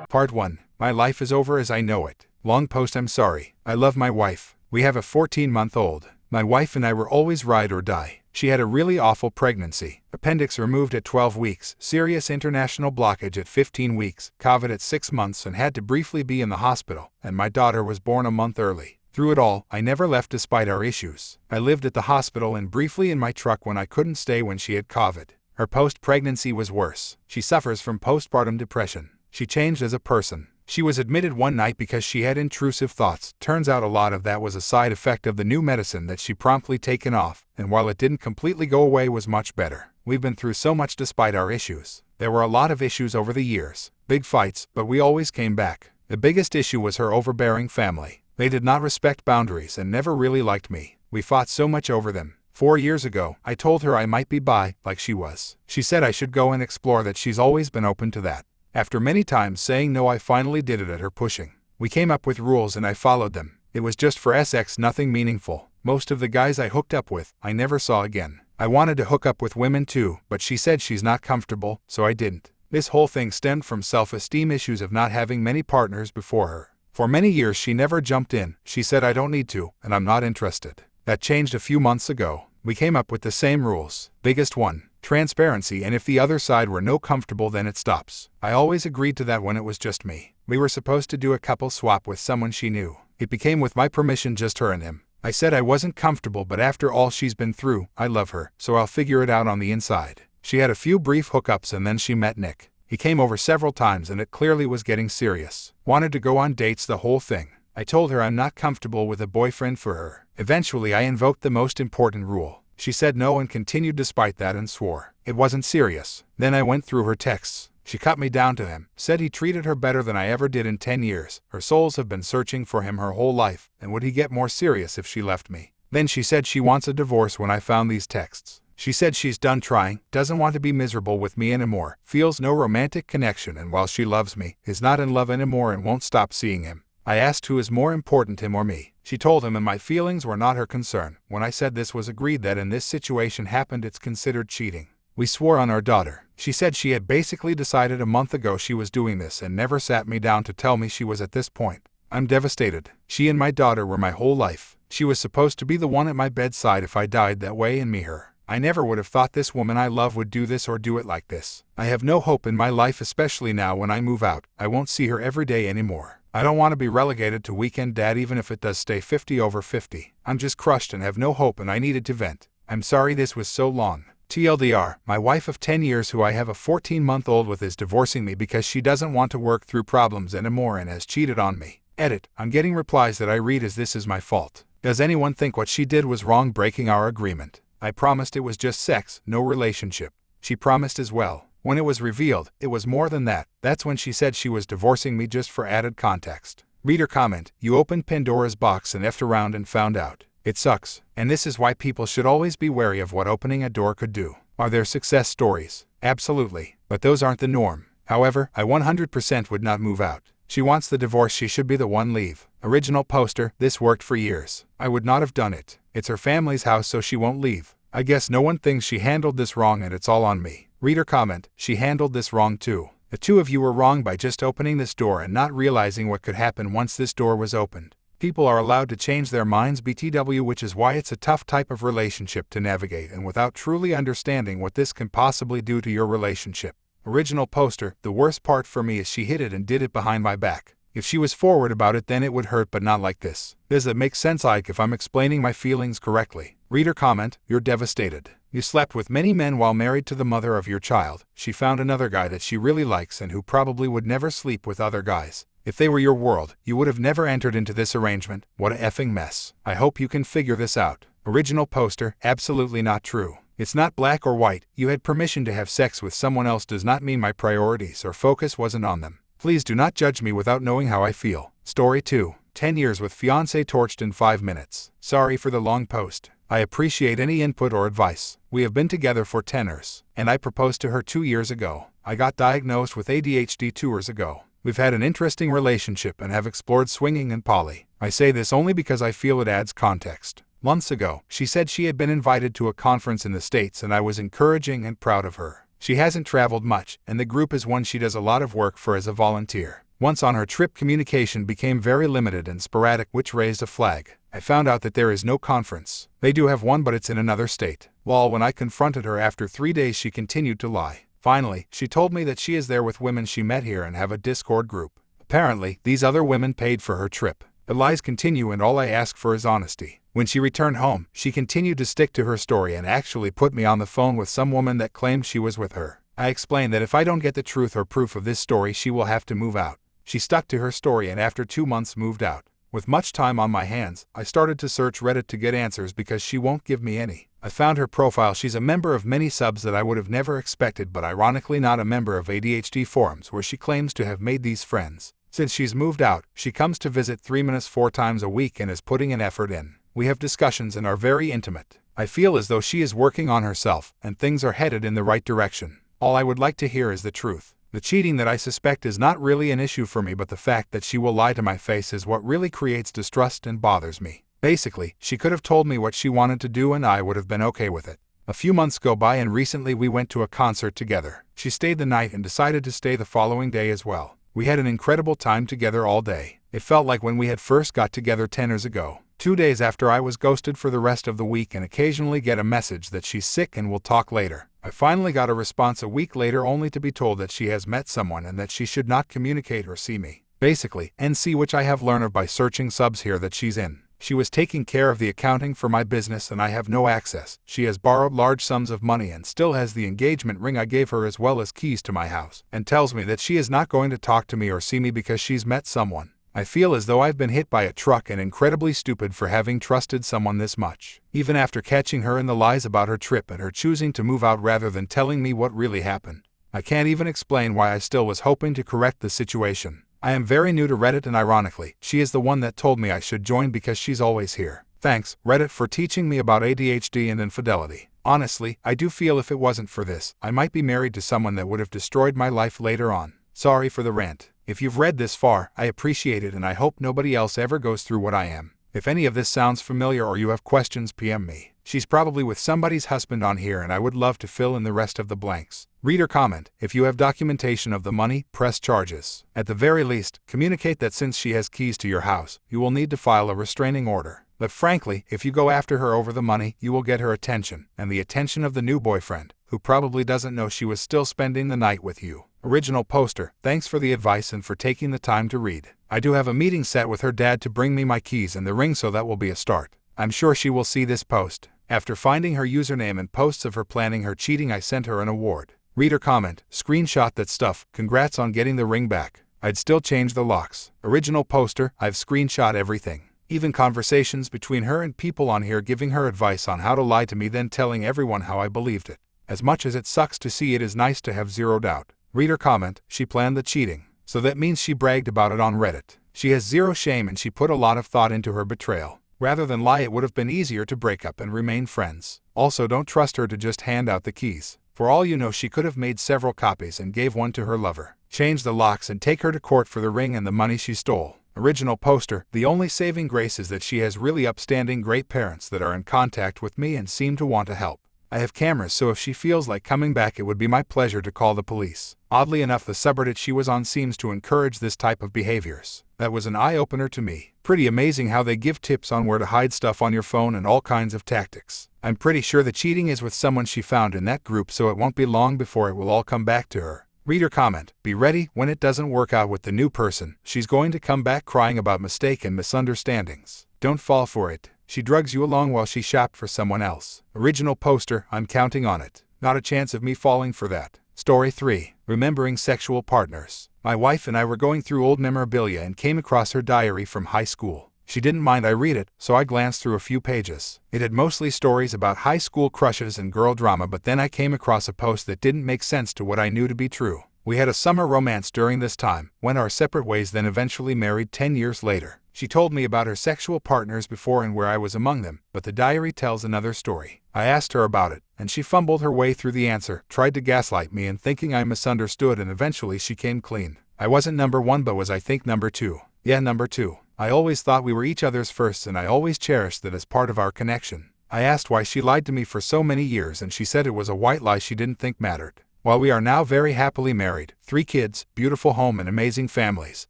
Part 1. My life is over as I know it. Long post. I'm sorry. I love my wife. We have a 14-month-old. My wife and I were always ride or die. She had a really awful pregnancy. Appendix removed at 12 weeks, serious international blockage at 15 weeks, COVID at 6 months, and had to briefly be in the hospital, and my daughter was born a month early. Through it all, I never left despite our issues. I lived at the hospital and briefly in my truck when I couldn't stay when she had COVID. Her post-pregnancy was worse. She suffers from postpartum depression. She changed as a person. She was admitted one night because she had intrusive thoughts. Turns out a lot of that was a side effect of the new medicine that she promptly taken off, and while it didn't completely go away, was much better. We've been through so much despite our issues. There were a lot of issues over the years. Big fights, but we always came back. The biggest issue was her overbearing family. They did not respect boundaries and never really liked me. We fought so much over them. 4 years ago, I told her I might be bi, like she was. She said I should go and explore that. She's always been open to that. After many times saying no, I finally did it at her pushing. We came up with rules and I followed them. It was just for sex, nothing meaningful. Most of the guys I hooked up with, I never saw again. I wanted to hook up with women too, but she said she's not comfortable, so I didn't. This whole thing stemmed from self-esteem issues of not having many partners before her. For many years she never jumped in. She said I don't need to, and I'm not interested. That changed a few months ago. We came up with the same rules. Biggest one, transparency, and if the other side were no comfortable, then it stops. I always agreed to that when it was just me. We were supposed to do a couple swap with someone she knew. It became with my permission, just her and him. I said I wasn't comfortable, but after all she's been through, I love her, so I'll figure it out on the inside. She had a few brief hookups and then she met Nick. He came over several times and it clearly was getting serious. Wanted to go on dates, the whole thing. I told her I'm not comfortable with a boyfriend for her. Eventually I invoked the most important rule. She said no and continued despite that and swore it wasn't serious. Then I went through her texts. She cut me down to him, said he treated her better than I ever did in 10 years. Her souls have been searching for him her whole life, and would he get more serious if she left me? Then she said she wants a divorce when I found these texts. She said she's done trying, doesn't want to be miserable with me anymore, feels no romantic connection, and while she loves me, is not in love anymore and won't stop seeing him. I asked who is more important, him or me. She told him, and my feelings were not her concern. When I said this was agreed that in this situation happened, it's considered cheating. We swore on our daughter. She said she had basically decided a month ago she was doing this and never sat me down to tell me she was at this point. I'm devastated. She and my daughter were my whole life. She was supposed to be the one at my bedside if I died that way, and me her. I never would have thought this woman I love would do this or do it like this. I have no hope in my life, especially now when I move out. I won't see her every day anymore. I don't want to be relegated to weekend dad, even if it does stay 50 over 50. I'm just crushed and have no hope, and I needed to vent. I'm sorry this was so long. TLDR, my wife of 10 years who I have a 14-month-old with is divorcing me because she doesn't want to work through problems anymore and has cheated on me. Edit. I'm getting replies that I read as this is my fault. Does anyone think what she did was wrong, breaking our agreement? I promised it was just sex, no relationship. She promised as well. When it was revealed, it was more than that. That's when she said she was divorcing me, just for added context. Reader comment, you opened Pandora's box and effed around and found out. It sucks. And this is why people should always be wary of what opening a door could do. Are there success stories? Absolutely. But those aren't the norm. However, I 100% would not move out. She wants the divorce, she should be the one leave. Original poster, this worked for years. I would not have done it. It's her family's house, so she won't leave. I guess no one thinks she handled this wrong and it's all on me. Reader comment, she handled this wrong too. The two of you were wrong by just opening this door and not realizing what could happen once this door was opened. People are allowed to change their minds, BTW, which is why it's a tough type of relationship to navigate, and without truly understanding what this can possibly do to your relationship. Original poster, the worst part for me is she hid it and did it behind my back. If she was forward about it, then it would hurt, but not like this. Does it make sense, Ike, if I'm explaining my feelings correctly? Reader comment, you're devastated. You slept with many men while married to the mother of your child. She found another guy that she really likes and who probably would never sleep with other guys. If they were your world, you would have never entered into this arrangement. What a effing mess. I hope you can figure this out. Original poster, absolutely not true. It's not black or white. You had permission to have sex with someone else does not mean my priorities or focus wasn't on them. Please do not judge me without knowing how I feel. Story 2. 10 years with fiancé torched in 5 minutes. Sorry for the long post. I appreciate any input or advice. We have been together for 10 years, and I proposed to her 2 years ago. I got diagnosed with ADHD 2 years ago. We've had an interesting relationship and have explored swinging and poly. I say this only because I feel it adds context. Months ago, she said she had been invited to a conference in the States, and I was encouraging and proud of her. She hasn't traveled much, and the group is one she does a lot of work for as a volunteer. Once on her trip, communication became very limited and sporadic, which raised a flag. I found out that there is no conference. They do have one, but it's in another state. Lol, when I confronted her after 3 days, she continued to lie. Finally, she told me that she is there with women she met here and have a Discord group. Apparently, these other women paid for her trip. The lies continue, and all I ask for is honesty. When she returned home, she continued to stick to her story and actually put me on the phone with some woman that claimed she was with her. I explained that if I don't get the truth or proof of this story, she will have to move out. She stuck to her story and after 2 months moved out. With much time on my hands, I started to search Reddit to get answers because she won't give me any. I found her profile. She's a member of many subs that I would have never expected, but ironically not a member of ADHD forums where she claims to have made these friends. Since she's moved out, she comes to visit 3 minutes 4 times a week and is putting an effort in. We have discussions and are very intimate. I feel as though she is working on herself and things are headed in the right direction. All I would like to hear is the truth. The cheating that I suspect is not really an issue for me, but the fact that she will lie to my face is what really creates distrust and bothers me. Basically, she could have told me what she wanted to do and I would have been okay with it. A few months go by and recently we went to a concert together. She stayed the night and decided to stay the following day as well. We had an incredible time together all day. It felt like when we had first got together 10 years ago. 2 days after, I was ghosted for the rest of the week and occasionally get a message that she's sick and will talk later. I finally got a response a week later only to be told that she has met someone and that she should not communicate or see me. Basically, NC, which I have learned of by searching subs here that she's in. She was taking care of the accounting for my business and I have no access. She has borrowed large sums of money and still has the engagement ring I gave her as well as keys to my house, and tells me that she is not going to talk to me or see me because she's met someone. I feel as though I've been hit by a truck and incredibly stupid for having trusted someone this much. Even after catching her in the lies about her trip and her choosing to move out rather than telling me what really happened. I can't even explain why I still was hoping to correct the situation. I am very new to Reddit and ironically, she is the one that told me I should join because she's always here. Thanks, Reddit, for teaching me about ADHD and infidelity. Honestly, I do feel if it wasn't for this, I might be married to someone that would have destroyed my life later on. Sorry for the rant. If you've read this far, I appreciate it and I hope nobody else ever goes through what I am. If any of this sounds familiar or you have questions, PM me. She's probably with somebody's husband on here and I would love to fill in the rest of the blanks. Reader comment: if you have documentation of the money, press charges. At the very least, communicate that since she has keys to your house, you will need to file a restraining order. But frankly, if you go after her over the money, you will get her attention, and the attention of the new boyfriend, who probably doesn't know she was still spending the night with you. Original poster: thanks for the advice and for taking the time to read. I do have a meeting set with her dad to bring me my keys and the ring, so that will be a start. I'm sure she will see this post. After finding her username and posts of her planning her cheating, I sent her an award. Reader comment: screenshot that stuff, congrats on getting the ring back. I'd still change the locks. Original poster: I've screenshot everything. Even conversations between her and people on here giving her advice on how to lie to me, then telling everyone how I believed it. As much as it sucks to see, it is nice to have zero doubt. Reader comment: she planned the cheating. So that means she bragged about it on Reddit. She has zero shame and she put a lot of thought into her betrayal. Rather than lie, it would have been easier to break up and remain friends. Also, don't trust her to just hand out the keys. For all you know, she could have made several copies and gave one to her lover. Change the locks and take her to court for the ring and the money she stole. Original poster: the only saving grace is that she has really upstanding great parents that are in contact with me and seem to want to help. I have cameras, so if she feels like coming back, it would be my pleasure to call the police. Oddly enough, the subreddit she was on seems to encourage this type of behaviors. That was an eye-opener to me. Pretty amazing how they give tips on where to hide stuff on your phone and all kinds of tactics. I'm pretty sure the cheating is with someone she found in that group, so it won't be long before it will all come back to her. Reader comment: be ready when it doesn't work out with the new person. She's going to come back crying about mistake and misunderstandings. Don't fall for it. She drugs you along while she shopped for someone else. Original poster: I'm counting on it. Not a chance of me falling for that. Story 3. Remembering sexual partners. My wife and I were going through old memorabilia and came across her diary from high school. She didn't mind I read it, so I glanced through a few pages. It had mostly stories about high school crushes and girl drama, but then I came across a post that didn't make sense to what I knew to be true. We had a summer romance during this time, went our separate ways, then eventually married 10 years later. She told me about her sexual partners before and where I was among them, but the diary tells another story. I asked her about it, and she fumbled her way through the answer, tried to gaslight me and thinking I misunderstood, and eventually she came clean. I wasn't number 1, but was, I think, number 2. Yeah, number 2. I always thought we were each other's firsts and I always cherished that as part of our connection. I asked why she lied to me for so many years and she said it was a white lie she didn't think mattered. While we are now very happily married, 3 kids, beautiful home and amazing families,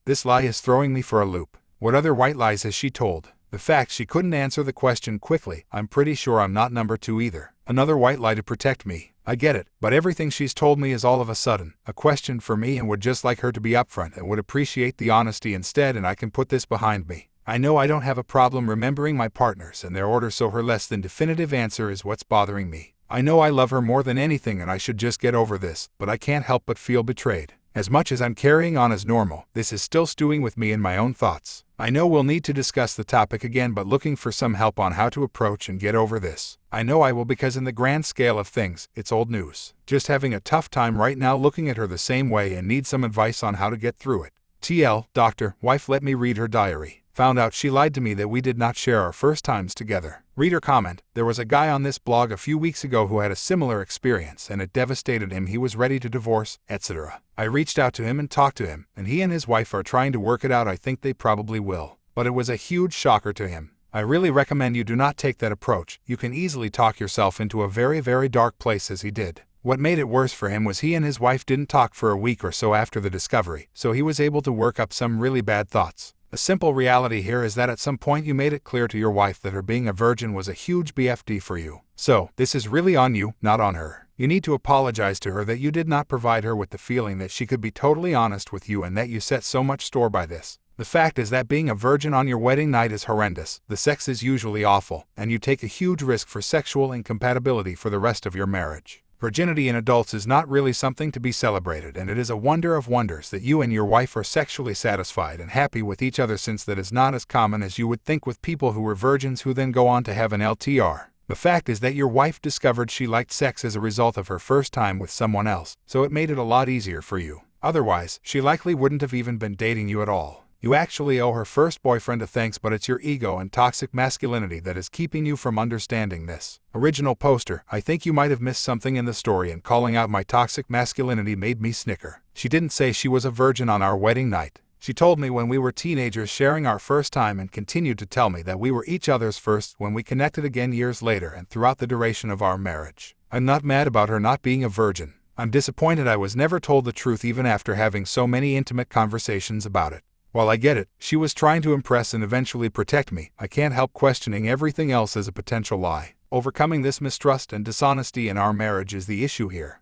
this lie is throwing me for a loop. What other white lies has she told? The fact she couldn't answer the question quickly, I'm pretty sure I'm not number 2 either. Another white lie to protect me. I get it, but everything she's told me is all of a sudden a question for me and would just like her to be upfront and would appreciate the honesty instead, and I can put this behind me. I know I don't have a problem remembering my partners and their orders, so her less than definitive answer is what's bothering me. I know I love her more than anything and I should just get over this, but I can't help but feel betrayed. As much as I'm carrying on as normal, this is still stewing with me in my own thoughts. I know we'll need to discuss the topic again, but looking for some help on how to approach and get over this. I know I will, because in the grand scale of things, it's old news. Just having a tough time right now looking at her the same way and need some advice on how to get through it. TL, doctor, wife let me read her diary. Found out she lied to me that we did not share our first times together. Reader comment, there was a guy on this blog a few weeks ago who had a similar experience and it devastated him. He was ready to divorce, etc. I reached out to him and talked to him, and he and his wife are trying to work it out. I think they probably will. But it was a huge shocker to him. I really recommend you do not take that approach. You can easily talk yourself into a very, very dark place as he did. What made it worse for him was he and his wife didn't talk for a week or so after the discovery, so he was able to work up some really bad thoughts. A simple reality here is that at some point you made it clear to your wife that her being a virgin was a huge BFD for you. So, this is really on you, not on her. You need to apologize to her that you did not provide her with the feeling that she could be totally honest with you and that you set so much store by this. The fact is that being a virgin on your wedding night is horrendous, the sex is usually awful, and you take a huge risk for sexual incompatibility for the rest of your marriage. Virginity in adults is not really something to be celebrated, and it is a wonder of wonders that you and your wife are sexually satisfied and happy with each other, since that is not as common as you would think with people who were virgins who then go on to have an LTR. The fact is that your wife discovered she liked sex as a result of her first time with someone else, so it made it a lot easier for you. Otherwise, she likely wouldn't have even been dating you at all. You actually owe her first boyfriend a thanks, but it's your ego and toxic masculinity that is keeping you from understanding this. Original poster, I think you might have missed something in the story, and calling out my toxic masculinity made me snicker. She didn't say she was a virgin on our wedding night. She told me when we were teenagers sharing our first time, and continued to tell me that we were each other's first when we connected again years later and throughout the duration of our marriage. I'm not mad about her not being a virgin. I'm disappointed I was never told the truth even after having so many intimate conversations about it. While I get it, she was trying to impress and eventually protect me, I can't help questioning everything else as a potential lie. Overcoming this mistrust and dishonesty in our marriage is the issue here.